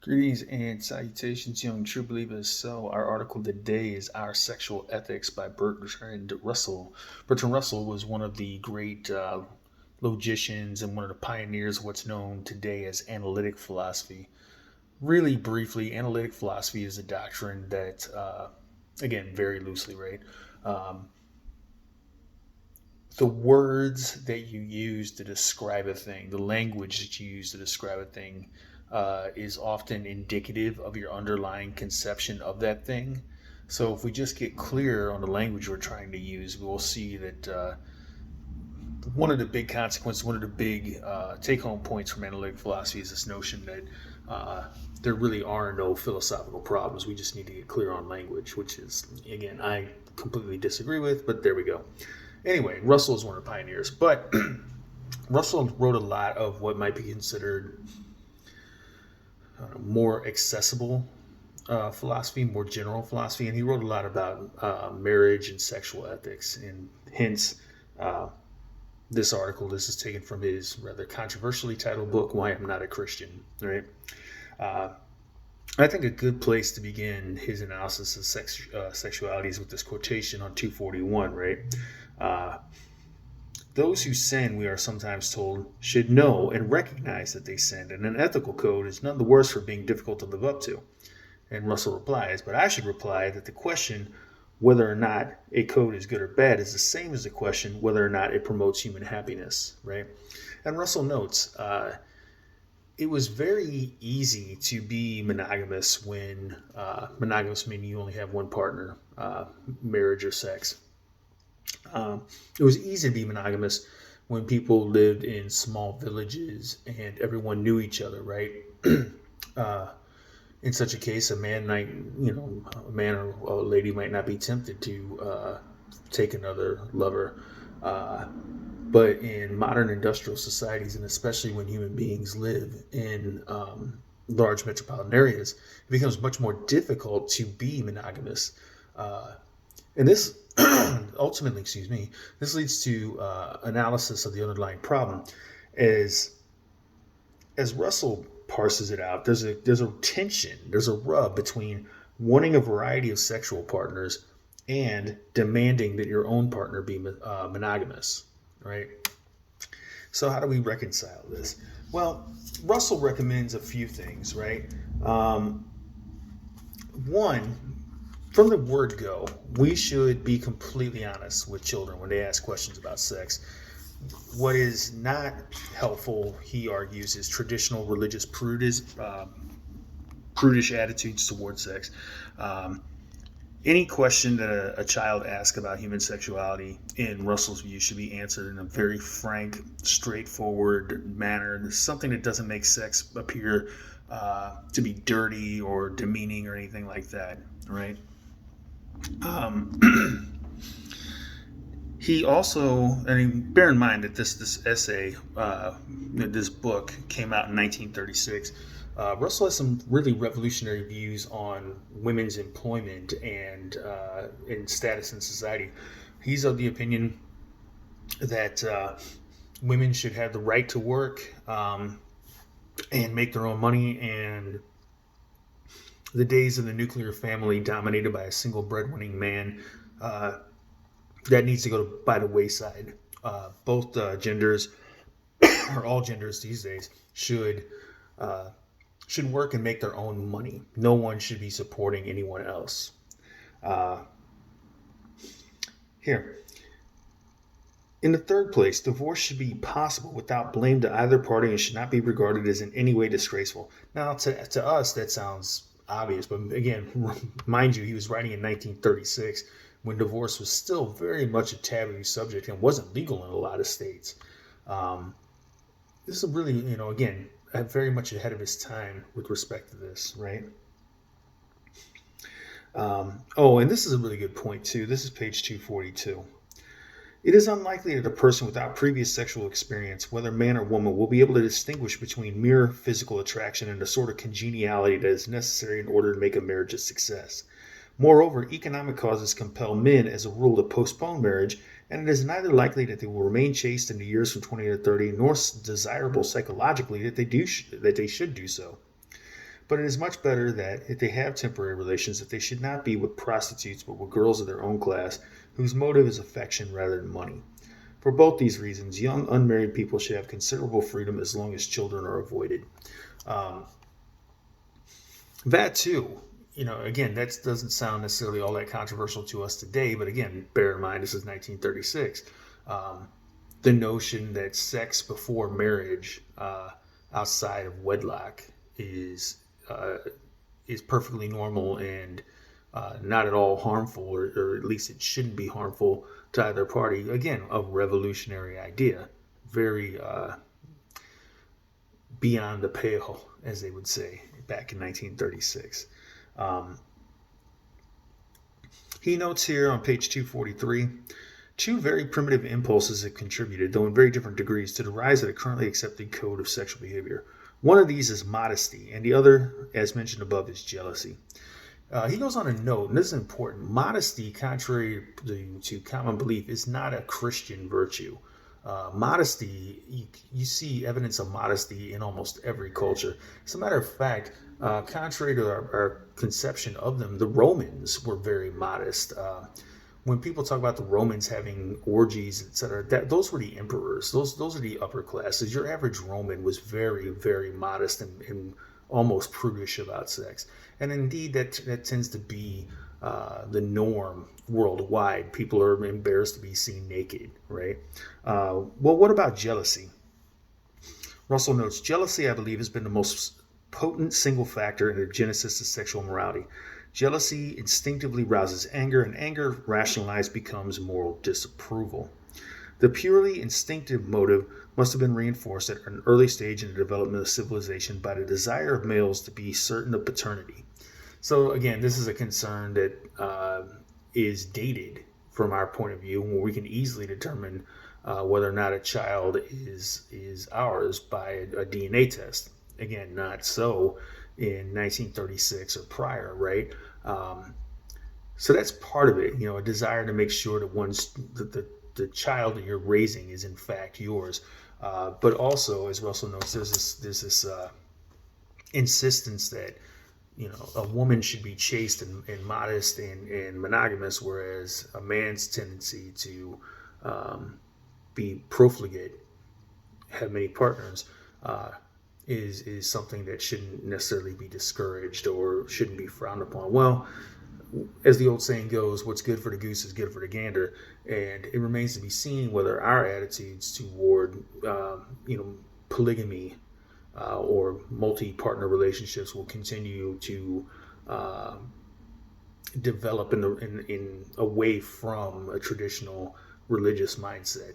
Greetings and salutations, young true believers. So, our article today is Our Sexual Ethics by Bertrand Russell. Bertrand Russell was one of the great logicians and one of the pioneers of what's known today as analytic philosophy. Really briefly, analytic philosophy is a doctrine that, again, very loosely, right? Um, the words that you use to describe a thing, the language that you use to describe a thing, is often indicative of your underlying conception of that thing. So if we just get clear on the language we're trying to use, we will see that one of the big consequences, one of the big take-home points from analytic philosophy is this notion that there really are no philosophical problems. We just need to get clear on language, which is, again, I completely disagree with, but there we go. Anyway, Russell is one of the pioneers, but Russell wrote a lot of what might be considered more accessible philosophy, more general philosophy, and he wrote a lot about marriage and sexual ethics, and hence this article. This is taken from his rather controversially titled book, "Why I'm Not a Christian." Right. Uh, I think a good place to begin his analysis of sexuality is with this quotation on 241. Right. Uh, Those who sin, we are sometimes told, should know and recognize that they sinned, and an ethical code is none the worse for being difficult to live up to. And Russell replies, but I should reply that the question whether or not a code is good or bad is the same as the question whether or not it promotes human happiness, right? And Russell notes, it was very easy to be monogamous when monogamous meaning you only have one partner, marriage or sex. It was easy to be monogamous when people lived in small villages and everyone knew each other, right? uh, in such a case, a man or a lady might not be tempted to take another lover. But in modern industrial societies, and especially when human beings live in large metropolitan areas, it becomes much more difficult to be monogamous. Uh, and this ultimately, excuse me, this leads to analysis of the underlying problem. As as Russell parses it out, there's a tension, there's a rub between wanting a variety of sexual partners and demanding that your own partner be monogamous, right? So how do we reconcile this? Well, Russell recommends a few things, right? Um, One, from the word go, we should be completely honest with children when they ask questions about sex. What is not helpful, he argues, is traditional religious prudish attitudes towards sex. Um, any question that a child asks about human sexuality, in Russell's view, should be answered in a very frank, straightforward manner. Something that doesn't make sex appear to be dirty or demeaning or anything like that, right? Um, he also, I mean, bear in mind that this essay, this book came out in 1936. Russell has some really revolutionary views on women's employment and status in society. He's of the opinion that women should have the right to work and make their own money, and the days of the nuclear family dominated by a single breadwinning man uh, that needs to go by the wayside. Both genders, or all genders these days, uh, should work and make their own money. No one should be supporting anyone else. Uh, Here, in the third place, divorce should be possible without blame to either party and should not be regarded as in any way disgraceful. Now, to us, that sounds obvious, but again, mind you, he was writing in 1936 when divorce was still very much a taboo subject and wasn't legal in a lot of states. Um, this is really, again, very much ahead of his time with respect to this, right? And this is a really good point, too. This is page 242. It is unlikely that a person without previous sexual experience, whether man or woman, will be able to distinguish between mere physical attraction and the sort of congeniality that is necessary in order to make a marriage a success. Moreover, economic causes compel men, as a rule, to postpone marriage, and it is neither likely that they will remain chaste in the years from 20 to 30, nor desirable psychologically that they should do so. But it is much better that if they have temporary relations, that they should not be with prostitutes, but with girls of their own class, whose motive is affection rather than money. For both these reasons, young unmarried people should have considerable freedom as long as children are avoided. Um, that too, again, that doesn't sound necessarily all that controversial to us today, but again, bear in mind this is 1936. Um, the notion that sex before marriage, outside of wedlock, is uh, is perfectly normal and not at all harmful, or at least it shouldn't be harmful to either party. Again, a revolutionary idea, very beyond the pale, as they would say back in 1936. Um, he notes here on page 243, two very primitive impulses have contributed, though in very different degrees, to the rise of the currently accepted code of sexual behavior. One of these is modesty, and the other, as mentioned above, is jealousy. He goes on to note, and this is important: modesty, contrary to common belief, is not a Christian virtue. Modesty, you see evidence of modesty in almost every culture. As a matter of fact, contrary to our conception of them, the Romans were very modest. When people talk about the Romans having orgies, etc., those were the emperors. Those are the upper classes. Your average Roman was very, very modest and almost prudish about sex. And indeed, that tends to be the norm worldwide. People are embarrassed to be seen naked, right? Well, what about jealousy? Russell notes, jealousy, I believe, has been the most potent single factor in the genesis of sexual morality. Jealousy instinctively rouses anger, and anger, rationalized, becomes moral disapproval. The purely instinctive motive must have been reinforced at an early stage in the development of civilization by the desire of males to be certain of paternity. So again, this is a concern that is dated from our point of view, where we can easily determine whether or not a child is ours by a DNA test. Again, not so in 1936 or prior, right? So that's part of it, a desire to make sure that the child that you're raising is in fact yours. But also, as Russell notes, there's this insistence that a woman should be chaste and modest and monogamous, whereas a man's tendency to be profligate, have many partners, is something that shouldn't necessarily be discouraged or shouldn't be frowned upon. Well, as the old saying goes, what's good for the goose is good for the gander, and it remains to be seen whether our attitudes toward polygamy or multi-partner relationships will continue to develop in away from a traditional religious mindset.